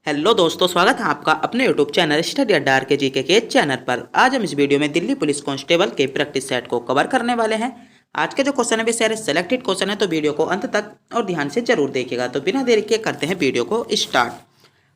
Hello दोस्तों, स्वागत है आपका अपने यूट्यूब चैनल स्टडी अड्डा के जीके के चैनल पर। आज हम इस वीडियो में दिल्ली पुलिस कांस्टेबल के प्रैक्टिस सेट को कवर करने वाले हैं। आज के जो क्वेश्चन है वे सारे सेलेक्टेड क्वेश्चन है, तो वीडियो को अंत तक और ध्यान से जरूर देखिएगा। तो बिना देरी के करते हैं वीडियो को स्टार्ट।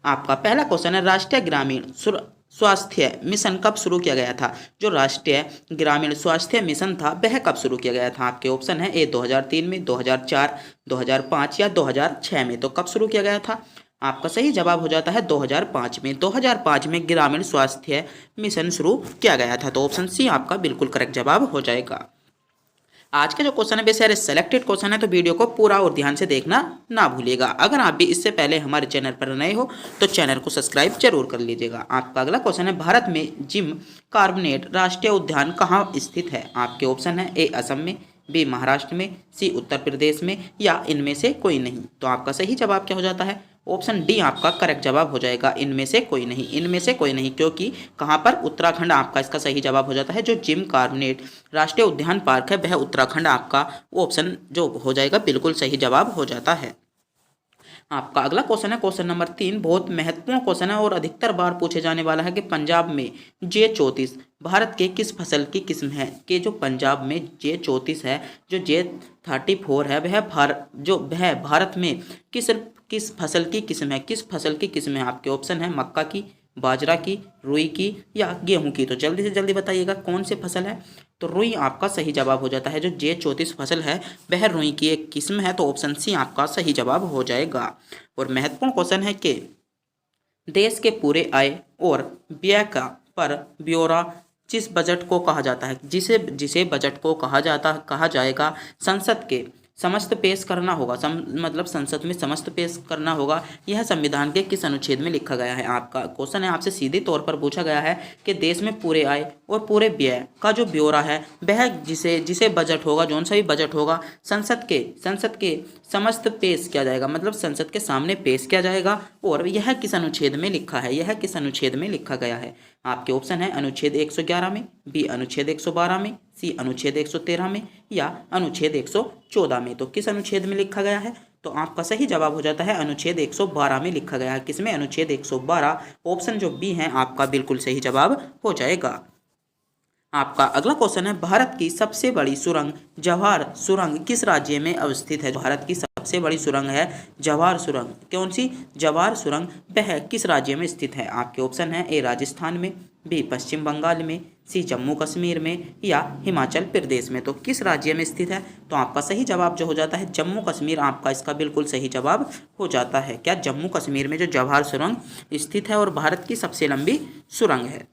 आपका पहला क्वेश्चन है, राष्ट्रीय ग्रामीण स्वास्थ्य मिशन कब शुरू किया गया था? जो राष्ट्रीय ग्रामीण स्वास्थ्य मिशन था वह कब शुरू किया गया था? आपके ऑप्शन है ए 2003 में, 2004, 2005 या 2006 में। तो कब शुरू किया गया था? आपका सही जवाब हो जाता है 2005 में। 2005 में ग्रामीण स्वास्थ्य मिशन शुरू किया गया था। तो ऑप्शन सी आपका बिल्कुल करेक्ट जवाब हो जाएगा। आज के जो क्वेश्चन है वे सारे सेलेक्टेड क्वेश्चन है, तो वीडियो को पूरा और ध्यान से देखना ना भूलिएगा। अगर आप भी इससे पहले हमारे चैनल पर नए हो तो चैनल को सब्सक्राइब जरूर कर लीजिएगा। आपका अगला क्वेश्चन है, भारत में जिम कार्बोनेट राष्ट्रीय उद्यान कहाँ स्थित है? आपके ऑप्शन है ए असम में, बी महाराष्ट्र में, सी उत्तर प्रदेश में या इनमें से कोई नहीं। तो आपका सही जवाब क्या हो जाता है? ऑप्शन डी आपका करेक्ट जवाब हो जाएगा, इनमें से कोई नहीं। इनमें से कोई नहीं क्योंकि कहाँ पर? उत्तराखंड आपका इसका सही जवाब हो जाता है। जो जिम कार्बोनेट राष्ट्रीय उद्यान पार्क है वह उत्तराखंड आपका ऑप्शन जो हो जाएगा बिल्कुल सही जवाब हो जाता है। आपका अगला क्वेश्चन है, क्वेश्चन नंबर 3, बहुत महत्वपूर्ण क्वेश्चन है और अधिकतर बार पूछे जाने वाला है कि पंजाब में J34 भारत के किस फसल की किस्म है? कि जो पंजाब में J34 है, जो J34 है वह भारत में किस फसल की किस्म है? किस फसल की किस्म है? आपके ऑप्शन है मक्का की, बाजरा की, रुई की या गेहूं की। तो जल्दी से जल्दी बताइएगा कौन सी फसल है? तो रुई आपका सही जवाब हो जाता है। जो J34 फसल है वह रुई की एक किस्म है। तो ऑप्शन सी आपका सही जवाब हो जाएगा। और महत्वपूर्ण क्वेश्चन है कि देश के पूरे आय और व्यय का पर ब्यौरा जिस बजट को कहा जाता है, जिसे बजट को कहा जाएगा, संसद के समस्त पेश करना होगा, मतलब संसद में समस्त पेश करना होगा। यह संविधान के किस अनुच्छेद में लिखा गया है? आपका क्वेश्चन है, आपसे सीधे तौर पर पूछा गया है कि देश में पूरे आय और पूरे व्यय का जो ब्यौरा है वह जिसे बजट होगा, जौन सा भी बजट होगा, संसद के समस्त पेश किया जाएगा, मतलब संसद के सामने पेश किया जाएगा। और यह किस अनुच्छेद में लिखा है? यह किस अनुच्छेद में लिखा गया है? आपके ऑप्शन है अनुच्छेद 111 में, बी अनुच्छेद 112 में, सी अनुच्छेद 113 में या अनुच्छेद 114 में। तो किस अनुच्छेद में लिखा गया है? तो आपका सही जवाब हो जाता है अनुच्छेद 112 में लिखा गया है। किसमें? अनुच्छेद 112। ऑप्शन जो बी है आपका बिल्कुल सही जवाब हो जाएगा। आपका अगला क्वेश्चन है, भारत की सबसे बड़ी सुरंग जवाहर सुरंग किस राज्य में अवस्थित है? भारत की सबसे बड़ी सुरंग है जवाहर सुरंग। कौन सी? जवाहर सुरंग। वह किस राज्य में स्थित है? आपके ऑप्शन है ए राजस्थान में, बी पश्चिम बंगाल में, सी जम्मू कश्मीर में या हिमाचल प्रदेश में। तो किस राज्य में स्थित है? तो आपका सही जवाब जो हो जाता है जम्मू कश्मीर, आपका इसका बिल्कुल सही जवाब हो जाता है। क्या जम्मू कश्मीर में जो जवाहर सुरंग स्थित है और भारत की सबसे लंबी सुरंग है।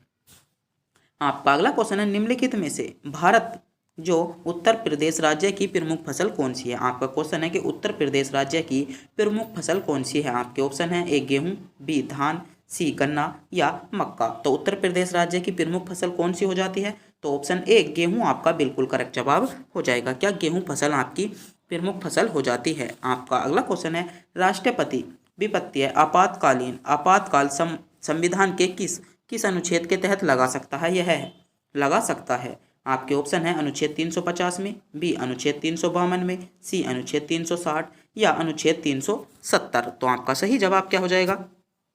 आपका अगला क्वेश्चन है, निम्नलिखित में से भारत जो उत्तर प्रदेश राज्य की प्रमुख फसल कौन सी है? आपका क्वेश्चन है कि उत्तर प्रदेश राज्य की प्रमुख फसल कौन सी है? आपके ऑप्शन है ए गेहूं, बी धान, सी गन्ना या मक्का। तो उत्तर प्रदेश राज्य की प्रमुख फसल कौन सी हो जाती है? तो ऑप्शन ए गेहूं आपका बिल्कुल करेक्ट जवाब हो जाएगा। क्या गेहूं फसल आपकी प्रमुख फसल हो जाती है? आपका अगला क्वेश्चन है, राष्ट्रपति विपत्तीय आपातकाल संविधान के किस अनुच्छेद के तहत लगा सकता है? यह लगा सकता है। आपके ऑप्शन है अनुच्छेद 350 में, बी अनुच्छेद 352 में, सी अनुच्छेद 360 या अनुच्छेद 370। तो आपका सही जवाब क्या हो जाएगा?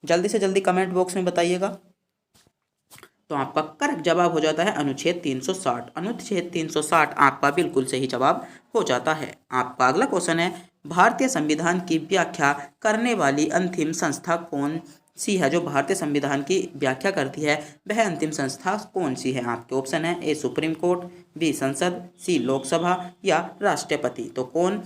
जल्दी से जल्दी कमेंट बॉक्स में बताइएगा। तो आपका करेक्ट जवाब हो जाता है अनुच्छेद 360। अनुच्छेद 360 आपका बिल्कुल सही जवाब हो जाता है। आपका अगला क्वेश्चन है, भारतीय संविधान की व्याख्या करने वाली अंतिम संस्था कौन सी है? जो भारतीय संविधान की व्याख्या करती है वह अंतिम संस्था कौन सी है? आपके ऑप्शन है ए सुप्रीम कोर्ट, बी संसद, सी लोकसभा या राष्ट्रपति। तो कौन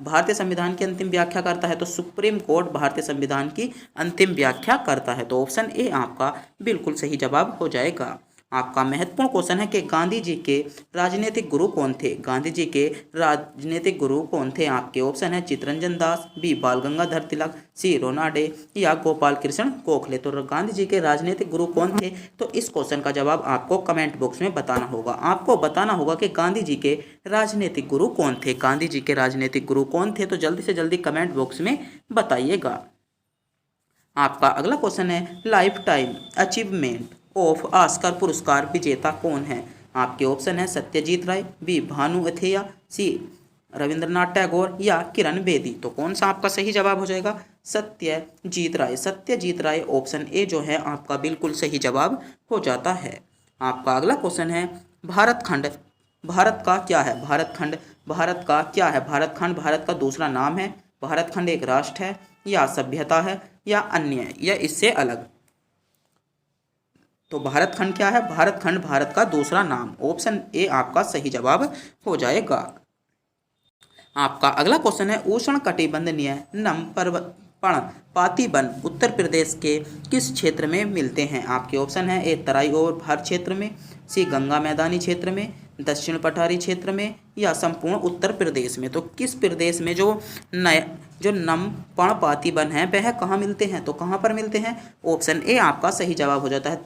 भारतीय संविधान की अंतिम व्याख्या करता है? तो सुप्रीम कोर्ट भारतीय संविधान की अंतिम व्याख्या करता है। तो ऑप्शन ए आपका बिल्कुल सही जवाब हो जाएगा। आपका महत्वपूर्ण क्वेश्चन है कि गांधी जी के राजनीतिक गुरु कौन थे? गांधी जी के राजनीतिक गुरु कौन थे? आपके ऑप्शन है चित्तरंजन दास, बी बाल गंगाधर तिलक, सी रोनाडे या गोपाल कृष्ण गोखले। तो गांधी जी के राजनीतिक गुरु कौन थे? तो इस क्वेश्चन का जवाब आपको कमेंट बॉक्स में बताना होगा। आपको बताना होगा कि गांधी जी के राजनीतिक गुरु कौन थे। गांधी जी के राजनीतिक गुरु कौन थे? तो जल्दी से जल्दी कमेंट बॉक्स में बताइएगा। आपका अगला क्वेश्चन है, life time achievement of Oscar पुरस्कार विजेता कौन है? आपके ऑप्शन है सत्यजीत राय, बी भानु अथैया, सी रविंद्रनाथ टैगोर या किरण बेदी। तो कौन सा आपका सही जवाब हो जाएगा? सत्यजीत राय। सत्यजीत राय ऑप्शन ए जो है आपका बिल्कुल सही जवाब हो जाता है। आपका अगला क्वेश्चन है भारत खंड भारत का क्या है? भारत खंड भारत का क्या है? भारत खंड भारत का दूसरा नाम है, भारत खंड एक राष्ट्र है, या सभ्यता है, या अन्य है, या इससे अलग? तो भारत खंड क्या है? भारत खंड भारत का दूसरा नाम। ऑप्शन ए आपका सही जवाब हो जाएगा। आपका अगला क्वेश्चन है उष्ण कटिबंधीय नम पर्णपाती वन उत्तर प्रदेश के किस क्षेत्र में मिलते हैं? आपके ऑप्शन है ए तराई और भार क्षेत्र में, सी गंगा मैदानी क्षेत्र में, दक्षिण पठारी क्षेत्र में, या संपूर्ण उत्तर प्रदेश में? तो किस प्रदेश में जो नम पर्णपाती वन है वह कहाँ मिलते हैं? तो कहाँ पर मिलते हैं? ऑप्शन ए आपका सही जवाब हो जाता है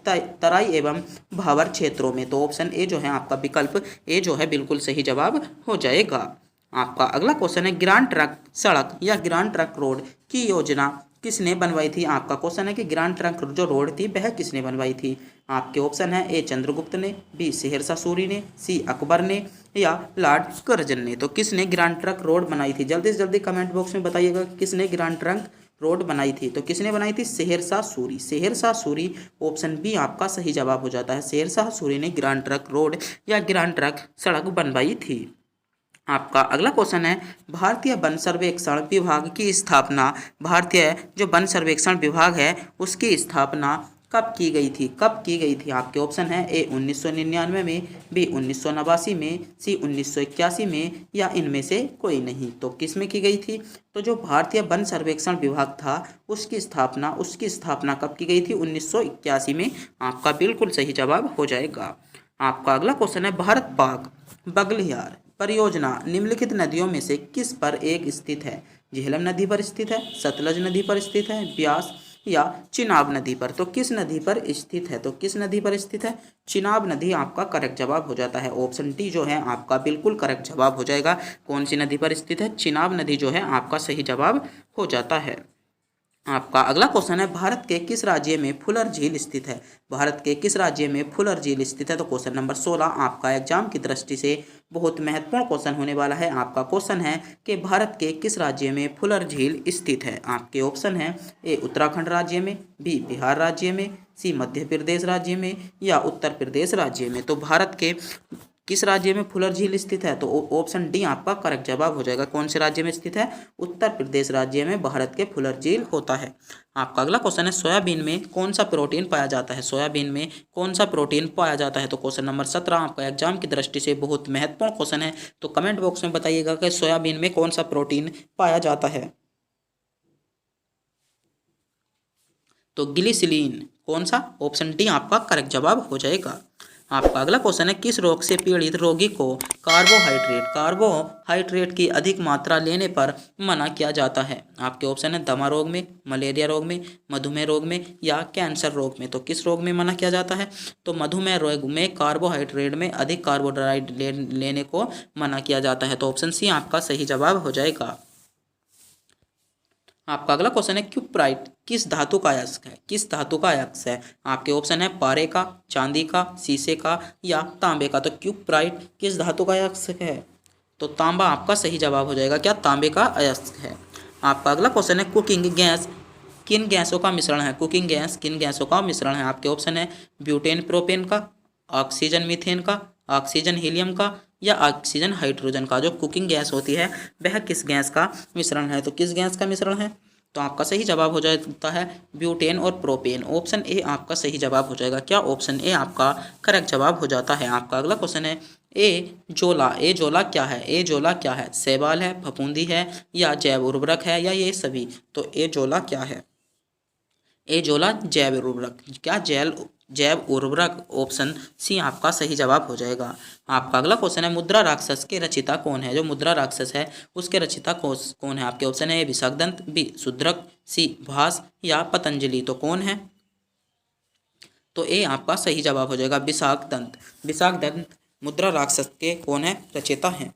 तराई एवं भावर क्षेत्रों में। तो ऑप्शन ए जो है आपका विकल्प ए जो है बिल्कुल सही जवाब हो जाएगा। आपका अगला क्वेश्चन है ग्रांड ट्रंक सड़क या ग्रांड ट्रंक रोड की योजना किसने बनवाई थी? आपका क्वेश्चन है कि ग्रांड ट्रंक जो रोड थी वह किसने बनवाई थी? आपके ऑप्शन है ए चंद्रगुप्त ने, बी शेरशाह सूरी ने, सी अकबर ने, या लॉर्ड कर्जन ने? तो किसने ग्रांड ट्रंक रोड बनाई थी? जल्दी से जल्दी कमेंट बॉक्स में बताइएगा किसने ग्रांड ट्रंक रोड बनाई थी? तो किसने बनाई थी? शेरशाह सूरी। शेरशाह सूरी ऑप्शन बी आपका सही जवाब हो जाता है। शेरशाह सूरी ने ग्रांड ट्रंक रोड या ग्रांड ट्रंक सड़क बनवाई थी। आपका अगला क्वेश्चन है भारतीय वन सर्वेक्षण विभाग की स्थापना, भारतीय जो वन सर्वेक्षण विभाग है उसकी स्थापना कब की गई थी? कब की गई थी? आपके ऑप्शन है ए 1999 में, बी 1989 में, सी 1981 में, या इनमें से कोई नहीं? तो किस में की गई थी? तो जो भारतीय वन सर्वेक्षण विभाग था उसकी स्थापना कब की गई थी? 1981 में। आपका बिल्कुल सही जवाब हो जाएगा। आपका अगला क्वेश्चन है भारत पाक बगलियार परियोजना निम्नलिखित नदियों में से किस पर एक स्थित है? झेलम नदी पर स्थित है, सतलज नदी पर स्थित है, ब्यास या चिनाब नदी पर? तो किस नदी पर स्थित है? तो किस नदी पर स्थित है? चिनाब नदी आपका करेक्ट जवाब हो जाता है। ऑप्शन डी जो है आपका बिल्कुल करेक्ट जवाब हो जाएगा। कौन सी नदी पर स्थित है? चिनाब नदी जो है आपका सही जवाब हो जाता है। आपका अगला क्वेश्चन है भारत के किस राज्य में फुलर झील स्थित है? भारत के किस राज्य में फुलर झील स्थित है? तो क्वेश्चन नंबर 16 आपका एग्जाम की दृष्टि से बहुत महत्वपूर्ण क्वेश्चन होने वाला है। आपका क्वेश्चन है कि भारत के किस राज्य में फुलर झील स्थित है? आपके ऑप्शन है ए उत्तराखंड राज्य में, बी बिहार राज्य में, सी मध्य प्रदेश राज्य में, या उत्तर प्रदेश राज्य में? तो भारत के किस राज्य में फुलर झील स्थित है? तो ऑप्शन डी आपका करेक्ट जवाब हो जाएगा। कौन से राज्य में स्थित है? उत्तर प्रदेश राज्य में भारत के फुलर झील होता है। आपका अगला क्वेश्चन है सोयाबीन में कौन सा प्रोटीन पाया जाता है? सोयाबीन में कौन सा प्रोटीन पाया जाता है? तो क्वेश्चन नंबर 17 आपका एग्जाम की दृष्टि से बहुत महत्वपूर्ण क्वेश्चन है। तो कमेंट बॉक्स में बताइएगा कि सोयाबीन में कौन सा प्रोटीन पाया जाता है? तो ग्लिसरीन। कौन सा? ऑप्शन डी आपका करेक्ट जवाब हो जाएगा। आपका अगला क्वेश्चन है किस रोग से पीड़ित रोगी को कार्बोहाइड्रेट की अधिक मात्रा लेने पर मना किया जाता है? आपके ऑप्शन है दमा रोग में, मलेरिया रोग में, मधुमेह रोग में, या कैंसर रोग में? तो किस रोग में मना किया जाता है? तो मधुमेह रोग में कार्बोहाइड्रेट में अधिक कार्बोहाइड्रेट लेने को मना किया जाता है। तो ऑप्शन सी आपका सही जवाब हो जाएगा। आपका अगला क्वेश्चन है क्यूप्राइट किस धातु का अयस्क है? किस धातु का अयस्क है? आपके ऑप्शन है पारे का, चांदी का, शीशे का, या तांबे का? तो क्यूप्राइट किस धातु का अयस्क है? तो तांबा आपका सही जवाब हो जाएगा। क्या तांबे का अयस्क है? आपका अगला क्वेश्चन है कुकिंग गैस किन गैसों का मिश्रण है? कुकिंग गैस किन गैसों का मिश्रण है? आपके ऑप्शन है ब्यूटेन प्रोपेन का, ऑक्सीजन मीथेन का, ऑक्सीजन हीलियम का, या ऑक्सीजन हाइड्रोजन का? जो कुकिंग गैस होती है वह किस गैस का मिश्रण है? तो किस गैस का मिश्रण है? तो आपका सही जवाब हो जाता है ब्यूटेन और प्रोपेन। ऑप्शन ए आपका सही जवाब हो जाएगा। क्या ऑप्शन ए आपका करेक्ट जवाब हो जाता है। आपका अगला क्वेश्चन है ए जोला क्या है? ए जोला क्या है? शैवाल है, फफूंदी है, या जैव उर्वरक है, या ये सभी? तो ए जोला क्या है? ए जोला जैव उर्वरक। क्या जैव उर्वरक? ऑप्शन सी आपका सही जवाब हो जाएगा। आपका अगला क्वेश्चन है मुद्रा राक्षस के रचिता कौन है? जो मुद्रा राक्षस है उसके रचिता कौन है? आपके ऑप्शन है ए विशाखदंत, बी शूद्रक, सी भास, या पतंजलि? तो कौन है? तो ए आपका सही जवाब हो जाएगा विशाखदंत। विशाखदंत मुद्रा राक्षस के कौन है? रचयिता हैं।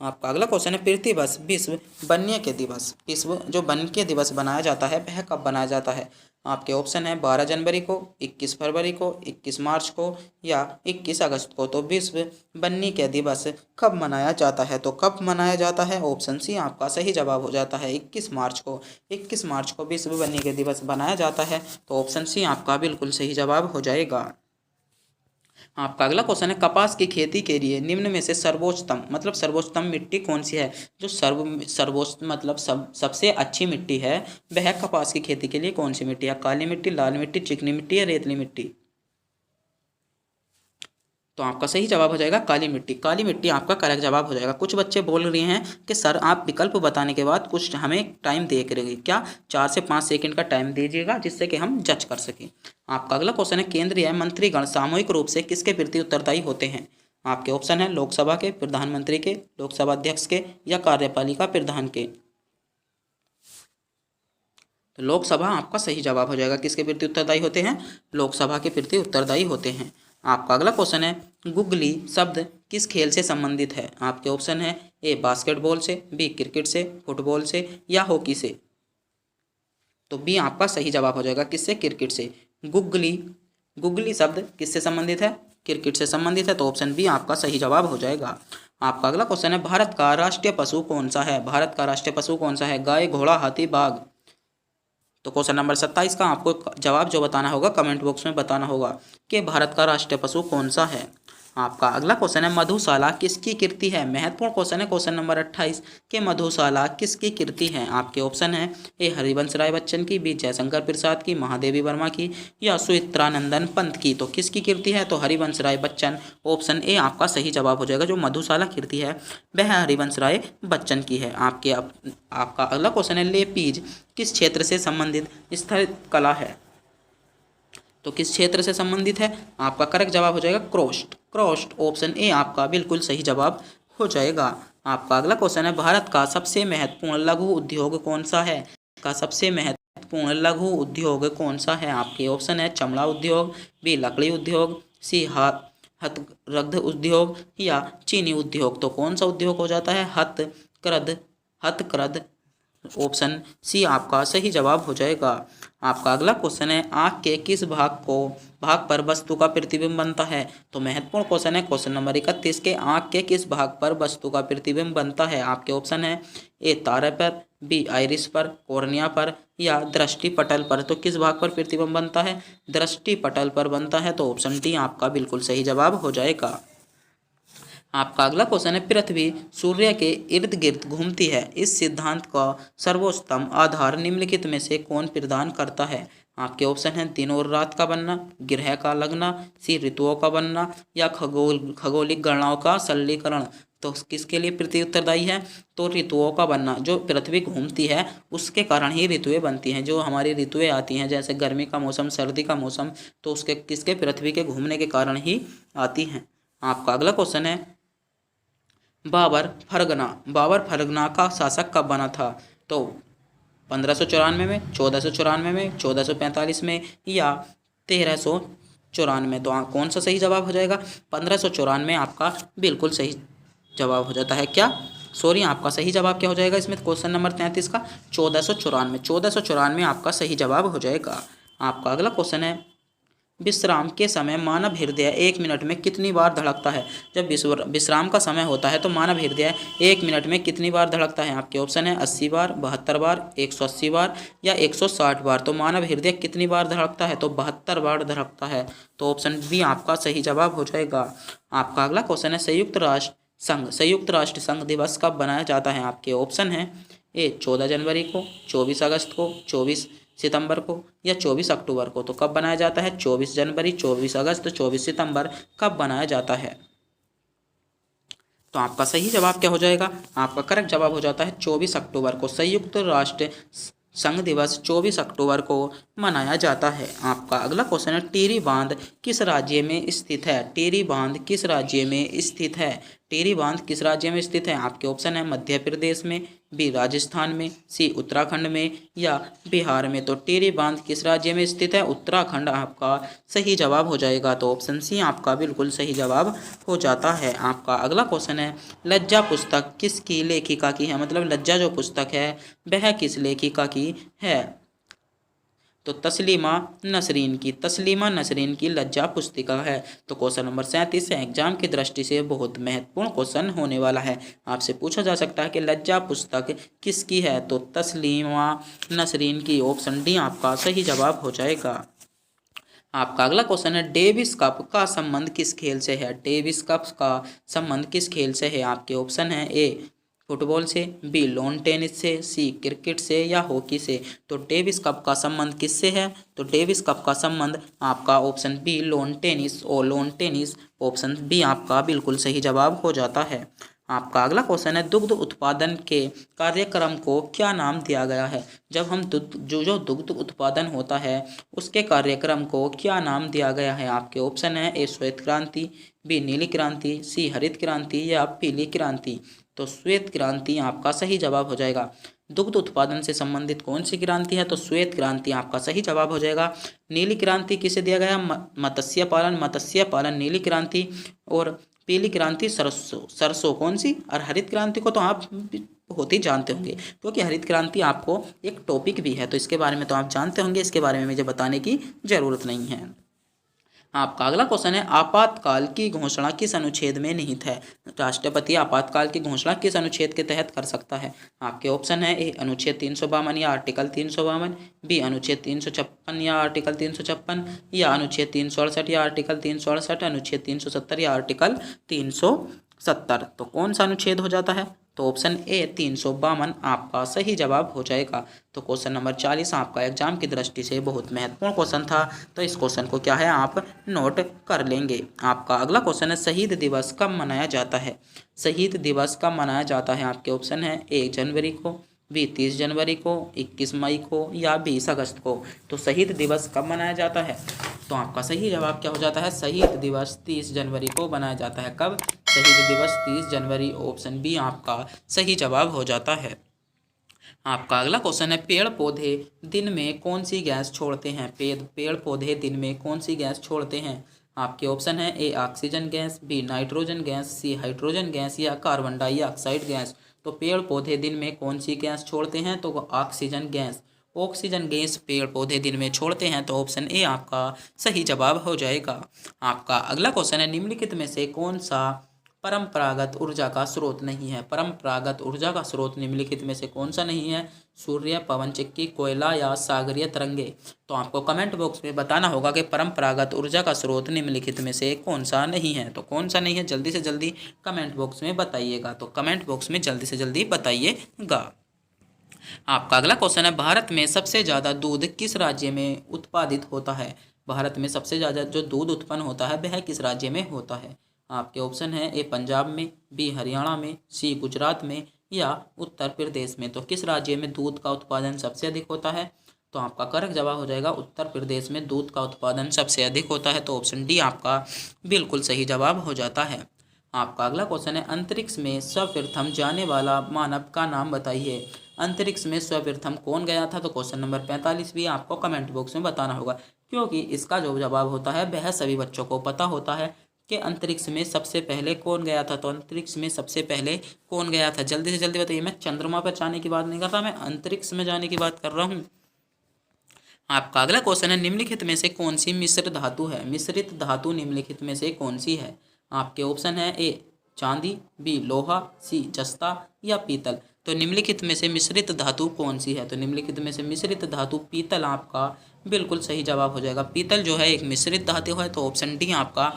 आपका अगला क्वेश्चन है पृथ्वी विश्व वन्य के दिवस, विश्व जो वन्य दिवस बनाया जाता है वह कब बनाया जाता है? आपके ऑप्शन है 12 जनवरी को, 21 फरवरी को, 21 मार्च को या 21 अगस्त को। तो विश्व वन्य के दिवस कब मनाया जाता है? तो कब मनाया जाता है? ऑप्शन सी आपका सही जवाब हो जाता है 21 मार्च को। 21 मार्च को विश्व वन्य के दिवस बनाया जाता है। तो ऑप्शन सी आपका बिल्कुल सही जवाब हो जाएगा। आपका अगला क्वेश्चन है कपास की खेती के लिए निम्न में से सर्वोत्तम मिट्टी कौन सी है? जो सर्वोत्तम सबसे अच्छी मिट्टी है वह कपास की खेती के लिए कौन सी मिट्टी है? काली मिट्टी, लाल मिट्टी, चिकनी मिट्टी या रेतली मिट्टी? तो आपका सही जवाब हो जाएगा काली मिट्टी। काली मिट्टी आपका करेक्ट जवाब हो जाएगा। कुछ बच्चे बोल रहे हैं कि सर आप विकल्प बताने के बाद कुछ हमें टाइम दे करेंगे क्या? 4 से 5 सेकंड का टाइम दीजिएगा जिससे कि हम जज कर सकें। आपका अगला क्वेश्चन है केंद्रीय मंत्रीगण सामूहिक रूप से किसके प्रति उत्तरदायी होते हैं? आपके ऑप्शन है लोकसभा के, प्रधानमंत्री के, लोकसभा अध्यक्ष के या कार्यपालिका प्रधान के। तो लोकसभा आपका सही जवाब हो जाएगा। किसके प्रति उत्तरदायी होते हैं? लोकसभा के प्रति उत्तरदायी होते हैं। आपका अगला क्वेश्चन है गुगली शब्द किस खेल से संबंधित है? आपके ऑप्शन है ए बास्केटबॉल से, बी क्रिकेट से, फुटबॉल से या हॉकी से। तो बी आपका सही जवाब हो जाएगा। किससे? क्रिकेट से। गुगली शब्द किससे संबंधित है? क्रिकेट से संबंधित है। तो ऑप्शन बी आपका सही जवाब हो जाएगा। आपका अगला क्वेश्चन है भारत का राष्ट्रीय पशु कौन सा है? भारत का राष्ट्रीय पशु कौन सा है? गाय, घोड़ा, हाथी, बाघ? तो क्वेश्चन नंबर 27 का आपको जवाब जो बताना होगा कमेंट बॉक्स में बताना होगा कि भारत का राष्ट्रीय पशु कौन सा है। आपका अगला क्वेश्चन है मधुशाला किसकी कृति है? महत्वपूर्ण क्वेश्चन है क्वेश्चन नंबर 28 के मधुशाला किसकी कृति है? आपके ऑप्शन है ए हरिवंश राय बच्चन की, बी जयशंकर प्रसाद की, महादेवी वर्मा की या सुचित्रानंदन पंत की। तो किसकी कृति है? तो हरिवंश राय बच्चन। ऑप्शन ए आपका सही जवाब हो जाएगा। जो मधुशाला कृति है वह हरिवंश राय बच्चन की है। आपका अगला क्वेश्चन है लेपीज किस क्षेत्र से संबंधित स्थल कला है? तो किस क्षेत्र से संबंधित है? आपका करेक्ट जवाब हो जाएगा क्रोस्ट। ऑप्शन ए आपका बिल्कुल सही जवाब हो जाएगा। आपका अगला क्वेश्चन है भारत का सबसे महत्वपूर्ण लघु उद्योग कौन सा है? का सबसे महत्वपूर्ण लघु उद्योग कौन सा है? आपके ऑप्शन है चमड़ा उद्योग, बी लकड़ी उद्योग, सी हथकरघ उद्योग या चीनी उद्योग। तो कौन सा उद्योग हो जाता है? हथकरघ। ऑप्शन सी आपका सही जवाब हो जाएगा। आपका अगला क्वेश्चन है आँख के किस भाग पर वस्तु का प्रतिबिंब बनता है? तो महत्वपूर्ण क्वेश्चन है क्वेश्चन नंबर 31 के आँख के किस भाग पर वस्तु का प्रतिबिंब बनता है? आपके ऑप्शन है ए तारे पर, बी आइरिस पर, कॉर्निया पर या दृष्टि पटल पर। तो किस भाग पर प्रतिबिंब बनता है? दृष्टि पटल पर बनता है। तो ऑप्शन डी आपका बिल्कुल सही जवाब हो जाएगा। आपका अगला क्वेश्चन है पृथ्वी सूर्य के इर्द गिर्द घूमती है, इस सिद्धांत का सर्वोत्तम आधार निम्नलिखित में से कौन प्रदान करता है? आपके ऑप्शन हैं दिन और रात का बनना, ग्रह का लगना, सी ऋतुओं का बनना या खगोलिक गणनाओं का सरलीकरण। तो किसके लिए पृथ्वी उत्तरदायी है? तो ऋतुओं का बनना। जो पृथ्वी घूमती है उसके कारण ही ऋतुएं बनती हैं। जो हमारी ऋतुएं आती हैं जैसे गर्मी का मौसम, सर्दी का मौसम, तो उसके किसके पृथ्वी के घूमने के कारण ही आती हैं। आपका अगला क्वेश्चन है बाबर फरगना का शासक कब बना था? तो 1594 में, 1494 में, 1445 में या 1394। तो कौन सा सही जवाब हो जाएगा? 1594 आपका बिल्कुल सही जवाब हो जाता है। क्या सॉरी, आपका सही जवाब क्या हो जाएगा इसमें? क्वेश्चन नंबर 33 का 1494 आपका सही जवाब हो जाएगा। आपका अगला क्वेश्चन है विश्राम के समय मानव हृदय 1 मिनट में कितनी बार धड़कता है? जब विश्राम का समय होता है तो मानव हृदय 1 मिनट में कितनी बार धड़कता है? आपके ऑप्शन है 80 बार, 72 बार, 180 बार या 160 बार। तो मानव हृदय कितनी बार धड़कता है? तो 72 बार धड़कता है। तो ऑप्शन बी आपका सही जवाब हो जाएगा। आपका अगला क्वेश्चन है संयुक्त राष्ट्र संघ दिवस कब बनाया जाता है? आपके ऑप्शन है ए 14 जनवरी को, 24 अगस्त को, 24 सितंबर को या 24 अक्टूबर को। तो कब बनाया जाता है? 24 जनवरी, 24 अगस्त, 24 सितंबर कब बनाया जाता है? तो आपका सही जवाब क्या हो जाएगा? आपका करेक्ट जवाब हो जाता है 24 अक्टूबर को। संयुक्त राष्ट्र संघ दिवस 24 अक्टूबर को मनाया जाता है। आपका अगला क्वेश्चन है टिहरी बांध किस राज्य में स्थित है? टिहरी बांध किस राज्य में स्थित है? टिहरी बांध किस राज्य में स्थित है? आपके ऑप्शन है मध्य प्रदेश में बी राजस्थान में, सी उत्तराखंड में या बिहार में। तो टिहरी बांध किस राज्य में स्थित है? उत्तराखंड आपका सही जवाब हो जाएगा। तो ऑप्शन सी आपका बिल्कुल सही जवाब हो जाता है। आपका अगला क्वेश्चन है, लज्जा पुस्तक किसकी लेखिका की है? मतलब लज्जा जो पुस्तक है वह किस लेखिका की है? तो तस्लीमा नसरीन की लज्जा पुस्तिका है। तो क्वेश्चन नंबर 37 है, एग्जाम की दृष्टि से बहुत महत्वपूर्ण क्वेश्चन होने वाला है। आपसे पूछा जा सकता है कि लज्जा पुस्तक किसकी है? तो तस्लीमा नसरीन की। ऑप्शन डी आपका सही जवाब हो जाएगा। आपका अगला क्वेश्चन है, डेविस कप का संबंध किस खेल से है? डेविस कप का संबंध किस खेल से है? आपके ऑप्शन है, ए फुटबॉल से, बी लॉन टेनिस से, सी क्रिकेट से या हॉकी से। तो डेविस कप का संबंध किससे है? तो डेविस कप का संबंध आपका ऑप्शन बी लॉन टेनिस और लॉन टेनिस। ऑप्शन बी आपका बिल्कुल सही जवाब हो जाता है। आपका अगला क्वेश्चन है, दुग्ध उत्पादन के कार्यक्रम को क्या नाम दिया गया है? जब हम जो दुग्ध उत्पादन होता है उसके कार्यक्रम को क्या नाम दिया गया है? आपके ऑप्शन है, ए श्वेत क्रांति, बी नीली क्रांति, सी हरित क्रांति या पीली क्रांति। तो श्वेत क्रांति आपका सही जवाब हो जाएगा। दुग्ध उत्पादन से संबंधित कौन सी क्रांति है? तो श्वेत क्रांति आपका सही जवाब हो जाएगा। नीली क्रांति किसे दिया गया? मत्स्य पालन नीली क्रांति। और पीली क्रांति सरसों कौन सी? और हरित क्रांति को तो आप बहुत ही जानते होंगे, क्योंकि हरित क्रांति आपको एक टॉपिक भी है, तो इसके बारे में तो आप जानते होंगे, इसके बारे में मुझे बताने की जरूरत नहीं है। आपका अगला क्वेश्चन है, आपातकाल की घोषणा किस अनुच्छेद में निहित है? राष्ट्रपति आपातकाल की घोषणा किस अनुच्छेद के तहत कर सकता है? आपके ऑप्शन है, ए अनुच्छेद 352 या आर्टिकल 352, बी अनुच्छेद 356 या आर्टिकल 356 या अनुच्छेद 368 या आर्टिकल 368, अनुच्छेद 370 या आर्टिकल 370। तो कौन सा अनुच्छेद हो जाता है? तो ऑप्शन ए 352 आपका सही जवाब हो जाएगा। तो क्वेश्चन नंबर 40 आपका एग्जाम की दृष्टि से बहुत महत्वपूर्ण क्वेश्चन था, तो इस क्वेश्चन को क्या है आप नोट कर लेंगे। आपका अगला क्वेश्चन है, शहीद दिवस कब मनाया जाता है? शहीद दिवस कब मनाया जाता है? आपके ऑप्शन है, 1 जनवरी को, बी 30 जनवरी को, 21 मई को या 20 अगस्त को। तो शहीद दिवस कब मनाया जाता है? तो आपका सही जवाब क्या हो जाता है? शहीद दिवस 30 जनवरी को मनाया जाता है। कब? शहीद दिवस 30 जनवरी। ऑप्शन बी आपका सही जवाब हो जाता है। आपका अगला क्वेश्चन है, पेड़ पौधे दिन में कौन सी गैस छोड़ते हैं? पेड़ पौधे दिन में कौन सी गैस छोड़ते हैं? आपके ऑप्शन है, A oxygen gas, B nitrogen gas, C hydrogen gas या कार्बन डाइऑक्साइड गैस। तो पेड़ पौधे दिन में कौन सी गैस छोड़ते हैं? तो ऑक्सीजन गैस। ऑक्सीजन गैस पेड़ पौधे दिन में छोड़ते हैं। तो ऑप्शन ए आपका सही जवाब हो जाएगा। आपका अगला क्वेश्चन है, निम्नलिखित में से कौन सा परंपरागत ऊर्जा का स्रोत नहीं है? परंपरागत ऊर्जा का स्रोत निम्नलिखित में से कौन सा नहीं है? सूर्य, पवन चक्की, कोयला या सागरीय तरंगे। तो आपको कमेंट बॉक्स में बताना होगा कि परंपरागत ऊर्जा का स्रोत निम्नलिखित में से कौन सा नहीं है। तो कौन सा नहीं है, जल्दी से जल्दी कमेंट बॉक्स में बताइएगा। तो कमेंट बॉक्स में जल्दी से जल्दी बताइएगा। आपका अगला क्वेश्चन है, भारत में सबसे ज़्यादा दूध किस राज्य में उत्पादित होता है? भारत में सबसे ज़्यादा जो दूध उत्पन्न होता है वह किस राज्य में होता है? आपके ऑप्शन है, ए पंजाब में, बी हरियाणा में, सी गुजरात में या उत्तर प्रदेश में। तो किस राज्य में दूध का उत्पादन सबसे अधिक होता है? तो आपका करेक्ट जवाब हो जाएगा, उत्तर प्रदेश में दूध का उत्पादन सबसे अधिक होता है। तो ऑप्शन डी आपका बिल्कुल सही जवाब हो जाता है। आपका अगला क्वेश्चन है, अंतरिक्ष में सर्वप्रथम जाने वाला मानव का नाम बताइए। अंतरिक्ष में सर्वप्रथम कौन गया था? तो क्वेश्चन नंबर 45 भी आपको कमेंट बॉक्स में बताना होगा, क्योंकि इसका जो जवाब होता है वह सभी बच्चों को पता होता है कि अंतरिक्ष में सबसे पहले कौन गया था। तो अंतरिक्ष में सबसे पहले कौन गया था, जल्दी से जल्दी बताइए। मैं चंद्रमा पर जाने की बात नहीं कर रहा, मैं अंतरिक्ष में जाने की बात कर रहा हूँ। आपका अगला क्वेश्चन है, निम्नलिखित में से कौन सी मिश्र धातु है? मिश्रित धातु निम्नलिखित में से कौन सी है? आपके ऑप्शन है, ए चांदी, बी लोहा, सी जस्ता या पीतल। तो निम्नलिखित में से मिश्रित धातु कौन सी है? तो निम्नलिखित में से मिश्रित धातु पीतल आपका बिल्कुल सही जवाब हो जाएगा। पीतल जो है एक मिश्रित धातु है। तो ऑप्शन डी आपका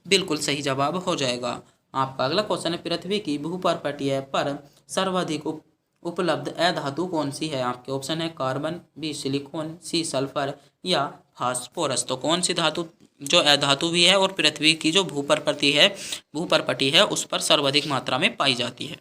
बिल्कुल सही जवाब हो जाएगा। आपका अगला क्वेश्चन है, पृथ्वी की भूपर्पटीय पर सर्वाधिक उपलब्ध अधातु कौन सी है? आपके ऑप्शन है, carbon, B silicon, C sulphur या फास्फोरस। तो कौन सी धातु जो अधातु भी है और पृथ्वी की जो भूपर्पटी है उस पर सर्वाधिक मात्रा में पाई जाती है?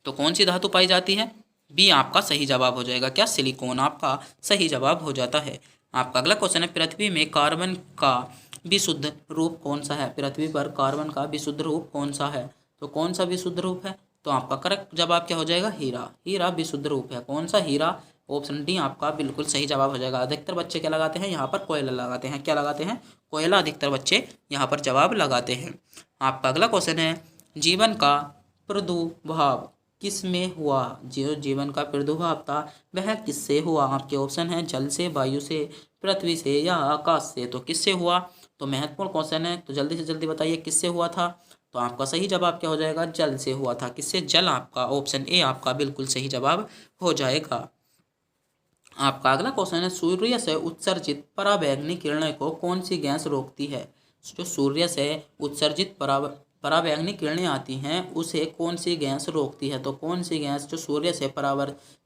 तो कौन सी धातु पाई जाती है? बी आपका सही जवाब हो जाएगा। क्या? सिलिकॉन आपका सही जवाब हो जाता है। आपका अगला क्वेश्चन है, पृथ्वी में कार्बन का विशुद्ध रूप कौन सा है? पृथ्वी पर कार्बन का विशुद्ध रूप कौन सा है? तो कौन सा विशुद्ध रूप है? तो आपका करेक्ट जवाब क्या हो जाएगा? हीरा। हीरा विशुद्ध रूप है। कौन सा? हीरा। ऑप्शन डी आपका बिल्कुल सही जवाब हो जाएगा। अधिकतर बच्चे क्या लगाते हैं यहाँ पर? कोयला लगाते हैं। क्या लगाते हैं? कोयला अधिकतर बच्चे यहाँ पर जवाब लगाते हैं। आपका अगला क्वेश्चन है, जीवन का प्रादुर्भाव किस में हुआ? जो जीवन का प्रादुर्भाव था वह किससे हुआ? आपके ऑप्शन है जल से, वायु से, पृथ्वी से या आकाश से। तो किससे हुआ? तो महत्वपूर्ण क्वेश्चन है, तो जल्दी से जल्दी बताइए किससे हुआ था। तो आपका सही जवाब क्या हो जाएगा? जल से हुआ था। किससे? जल। आपका ऑप्शन ए आपका बिल्कुल सही जवाब हो जाएगा। आपका अगला क्वेश्चन है, सूर्य से उत्सर्जित पराबैंगनी किरणें को कौन सी गैस रोकती है? जो सूर्य से उत्सर्जित पराबैंगनी किरणें आती हैं उसे कौन सी गैस रोकती है? तो कौन सी गैस जो सूर्य से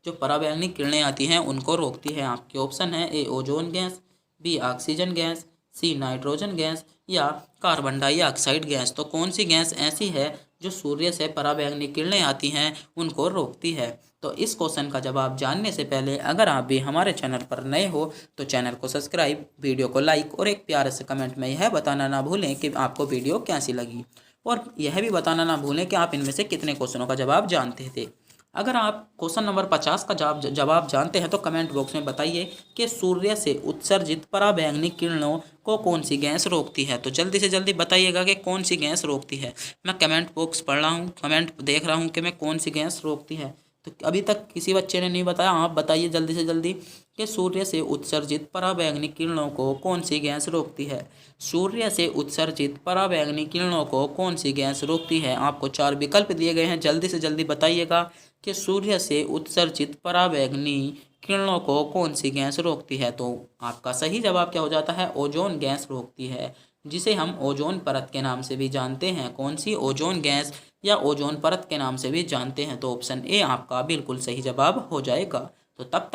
जो पराबैंगनी किरणें आती हैं उनको रोकती है? आपके ऑप्शन है A ozone gas, B oxygen gas, C nitrogen gas या कार्बन डाइऑक्साइड गैस। तो कौन सी गैस ऐसी है जो सूर्य से पराबैंगनी किरणें आती हैं उनको रोकती है? तो इस क्वेश्चन का जवाब जानने से पहले अगर आप भी हमारे चैनल पर नए हो तो चैनल को सब्सक्राइब, वीडियो को लाइक और एक प्यारे से कमेंट में यह बताना ना भूलें कि आपको वीडियो कैसी लगी, और यह भी बताना ना भूलें कि आप इनमें से कितने क्वेश्चनों का जवाब जानते थे। अगर आप क्वेश्चन नंबर 50 का जवाब जानते हैं तो कमेंट बॉक्स में बताइए कि सूर्य से उत्सर्जित पराबैंगनी किरणों को कौन सी गैस रोकती है। तो जल्दी से जल्दी बताइएगा कि कौन सी गैस रोकती है। मैं कमेंट बॉक्स पढ़ रहा हूँ, कमेंट देख रहा हूँ कि मैं कौन सी गैस रोकती है। तो अभी तक किसी बच्चे ने नहीं बताया, आप बताइए जल्दी से जल्दी कि सूर्य से उत्सर्जित पराबैंगनी किरणों को कौन सी गैस रोकती है। सूर्य से उत्सर्जित पराबैंगनी किरणों को कौन सी गैस रोकती है? आपको 4 विकल्प दिए गए हैं, जल्दी से जल्दी बताइएगा कि सूर्य से उत्सर्जित पराबैंगनी किरणों को कौन सी गैस रोकती है। तो आपका सही जवाब क्या हो जाता है? ओजोन गैस रोकती है, जिसे हम ओजोन परत के नाम से भी जानते हैं। कौन सी? ओजोन गैस या ओजोन परत के नाम से भी जानते हैं। तो ऑप्शन ए आपका बिल्कुल सही जवाब हो जाएगा। तो तब